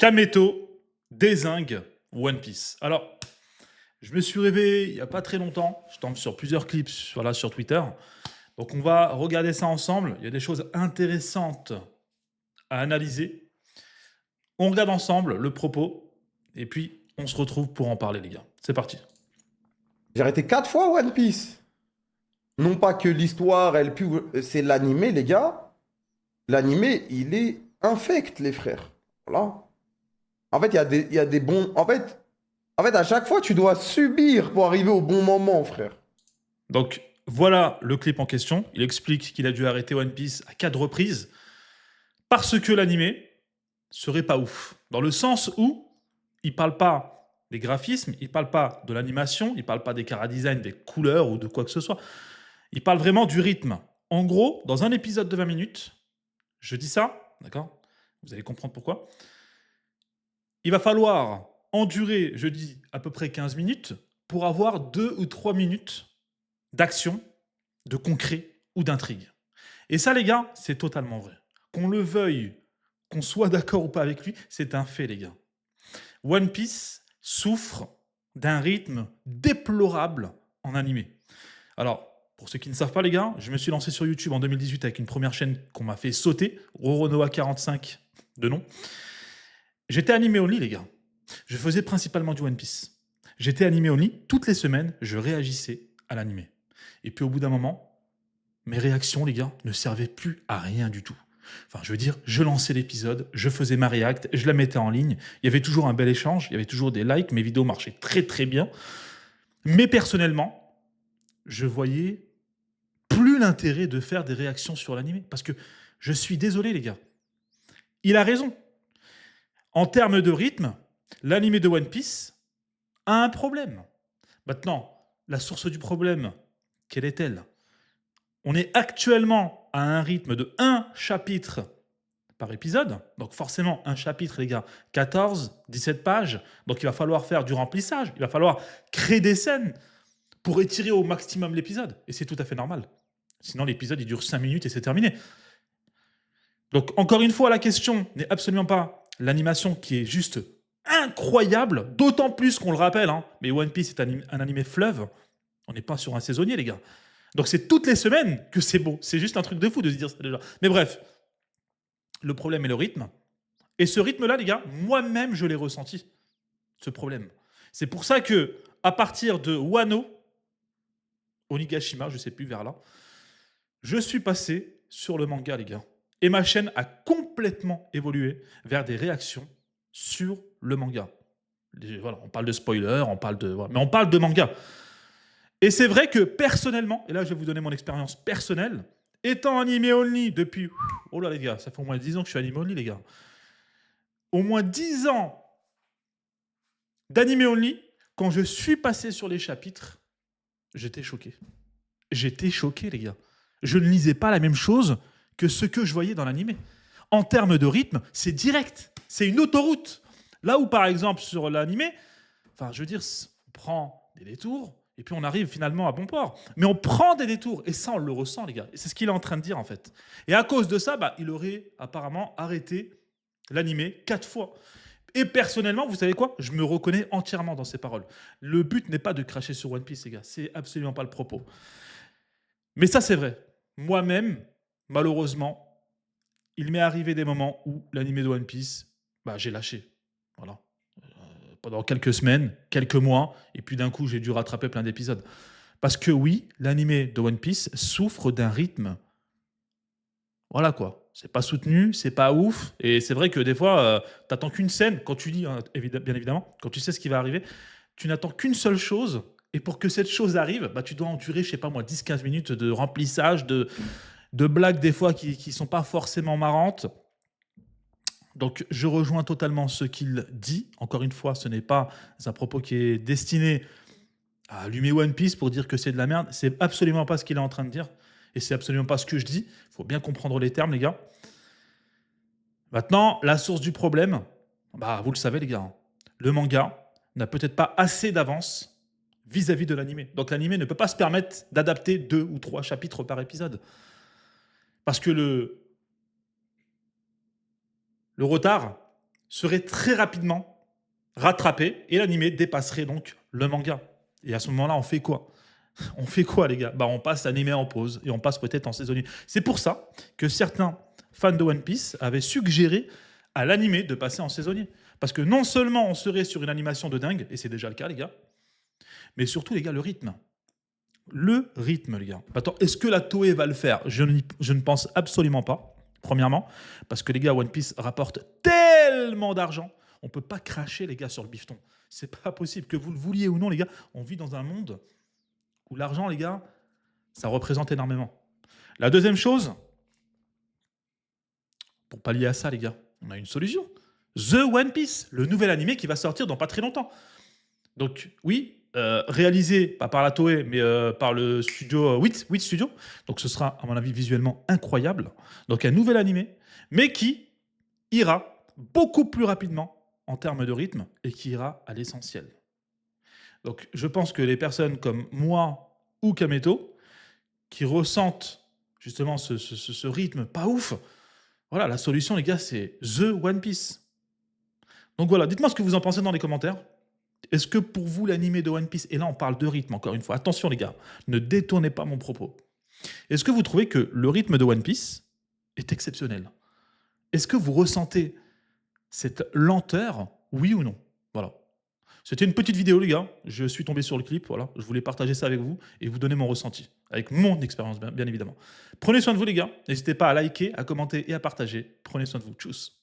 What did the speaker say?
Kameto dézingue One Piece. Alors, je me suis réveillé il n'y a pas très longtemps. Je tombe sur plusieurs clips sur Twitter. Donc, on va regarder ça ensemble. Il y a des choses intéressantes à analyser. On regarde ensemble le propos. Et puis, on se retrouve pour en parler, les gars. C'est parti. J'ai arrêté 4 fois One Piece. Non pas que l'histoire, c'est l'animé, les gars. L'animé, il est infect, les frères. Voilà. En fait, il y a des bons. En fait, à chaque fois, tu dois subir pour arriver au bon moment, frère. Donc, voilà le clip en question. Il explique qu'il a dû arrêter One Piece à 4 reprises parce que l'animé serait pas ouf. Dans le sens où il parle pas des graphismes, il parle pas de l'animation, il parle pas des chara-design, des couleurs ou de quoi que ce soit. Il parle vraiment du rythme. En gros, dans un épisode de 20 minutes, je dis ça, d'accord? Vous allez comprendre pourquoi. Il va falloir endurer, je dis, à peu près 15 minutes pour avoir 2 ou 3 minutes d'action, de concret ou d'intrigue. Et ça, les gars, c'est totalement vrai. Qu'on le veuille, qu'on soit d'accord ou pas avec lui, c'est un fait, les gars. One Piece souffre d'un rythme déplorable en animé. Alors, pour ceux qui ne savent pas, les gars, je me suis lancé sur YouTube en 2018 avec une première chaîne qu'on m'a fait sauter, Roronoa45 de nom. J'étais animé only, les gars. Je faisais principalement du One Piece. J'étais animé only. Toutes les semaines, je réagissais à l'animé. Et puis au bout d'un moment, mes réactions, les gars, ne servaient plus à rien du tout. Enfin, je veux dire, je lançais l'épisode, je faisais ma react, je la mettais en ligne. Il y avait toujours un bel échange, il y avait toujours des likes, mes vidéos marchaient très très bien. Mais personnellement, je voyais plus l'intérêt de faire des réactions sur l'animé. Parce que je suis désolé, les gars. Il a raison. En termes de rythme, l'animé de One Piece a un problème. Maintenant, la source du problème, quelle est-elle? On est actuellement à un rythme de 1 chapitre par épisode. Donc forcément, un chapitre, les gars, 14, 17 pages. Donc il va falloir faire du remplissage. Il va falloir créer des scènes pour étirer au maximum l'épisode. Et c'est tout à fait normal. Sinon, l'épisode, il dure 5 minutes et c'est terminé. Donc encore une fois, la question n'est absolument pas l'animation qui est juste incroyable, d'autant plus qu'on le rappelle, hein, mais One Piece est un animé fleuve. On n'est pas sur un saisonnier, les gars. Donc c'est toutes les semaines que c'est beau. C'est juste un truc de fou de se dire ça déjà. Mais bref, le problème est le rythme. Et ce rythme-là, les gars, moi-même, je l'ai ressenti, ce problème. C'est pour ça que, à partir de Wano, Onigashima, je sais plus, vers là, je suis passé sur le manga, les gars. Et ma chaîne a complètement évolué vers des réactions sur le manga. Voilà, on parle de spoiler, on parle de, voilà, mais on parle de manga. Et c'est vrai que personnellement, et là je vais vous donner mon expérience personnelle, étant animé only depuis, oh là les gars, ça fait au moins 10 ans que je suis animé only, les gars. Au moins 10 ans d'animé only, quand je suis passé sur les chapitres, j'étais choqué. J'étais choqué, les gars. Je ne lisais pas la même chose que ce que je voyais dans l'animé. En termes de rythme, c'est direct. C'est une autoroute. Là où, par exemple, sur l'animé, enfin, je veux dire, on prend des détours et puis on arrive finalement à bon port. Mais on prend des détours et ça, on le ressent, les gars. Et c'est ce qu'il est en train de dire, en fait. Et à cause de ça, bah, il aurait apparemment arrêté l'animé 4 fois. Et personnellement, vous savez quoi? Je me reconnais entièrement dans ces paroles. Le but n'est pas de cracher sur One Piece, les gars. C'est absolument pas le propos. Mais ça, c'est vrai. Moi-même, malheureusement, il m'est arrivé des moments où l'animé de One Piece, bah, j'ai lâché. Voilà. Pendant quelques semaines, quelques mois, et puis d'un coup, j'ai dû rattraper plein d'épisodes. Parce que oui, l'animé de One Piece souffre d'un rythme. Voilà quoi. C'est pas soutenu, c'est pas ouf. Et c'est vrai que des fois, t'attends qu'une scène. Quand tu lis, hein, bien évidemment, quand tu sais ce qui va arriver, tu n'attends qu'une seule chose. Et pour que cette chose arrive, bah, tu dois endurer, je sais pas moi, 10-15 minutes de remplissage, de blagues des fois qui sont pas forcément marrantes. Donc je rejoins totalement ce qu'il dit. Encore une fois, ce n'est pas un propos qui est destiné à allumer One Piece pour dire que c'est de la merde. C'est absolument pas ce qu'il est en train de dire. Et c'est absolument pas ce que je dis. Il faut bien comprendre les termes, les gars. Maintenant, la source du problème, bah, vous le savez, les gars, hein. Le manga n'a peut-être pas assez d'avance vis-à-vis de l'animé. Donc l'animé ne peut pas se permettre d'adapter 2 ou 3 chapitres par épisode. Parce que le retard serait très rapidement rattrapé et l'animé dépasserait donc le manga. Et à ce moment-là, on fait quoi? On fait quoi, les gars? Bah, on passe l'animé en pause et on passe peut-être en saisonnier. C'est pour ça que certains fans de One Piece avaient suggéré à l'animé de passer en saisonnier. Parce que non seulement on serait sur une animation de dingue, et c'est déjà le cas, les gars, mais surtout, les gars, le rythme. Le rythme, les gars. Attends, est-ce que la Toei va le faire? Je ne pense absolument pas. Premièrement, parce que les gars, One Piece rapporte tellement d'argent, on peut pas cracher, les gars, sur le bifton. C'est pas possible. Que vous le vouliez ou non, les gars, on vit dans un monde où l'argent, les gars, ça représente énormément. La deuxième chose, pour pallier à ça, les gars, on a une solution. The One Piece, le nouvel animé qui va sortir dans pas très longtemps. Donc, oui, réalisé, pas par la Toei, mais par le studio 8 Studio. Donc, ce sera, à mon avis, visuellement incroyable. Donc, un nouvel animé, mais qui ira beaucoup plus rapidement en termes de rythme et qui ira à l'essentiel. Donc, je pense que les personnes comme moi ou Kameto, qui ressentent justement ce rythme pas ouf, voilà, la solution, les gars, c'est The One Piece. Donc voilà, dites-moi ce que vous en pensez dans les commentaires. Est-ce que pour vous, l'animé de One Piece, et là on parle de rythme encore une fois, attention les gars, ne détournez pas mon propos. Est-ce que vous trouvez que le rythme de One Piece est exceptionnel? Est-ce que vous ressentez cette lenteur, oui ou non? Voilà. C'était une petite vidéo les gars, je suis tombé sur le clip, voilà, je voulais partager ça avec vous et vous donner mon ressenti, avec mon expérience bien évidemment. Prenez soin de vous les gars, n'hésitez pas à liker, à commenter et à partager. Prenez soin de vous, tchuss.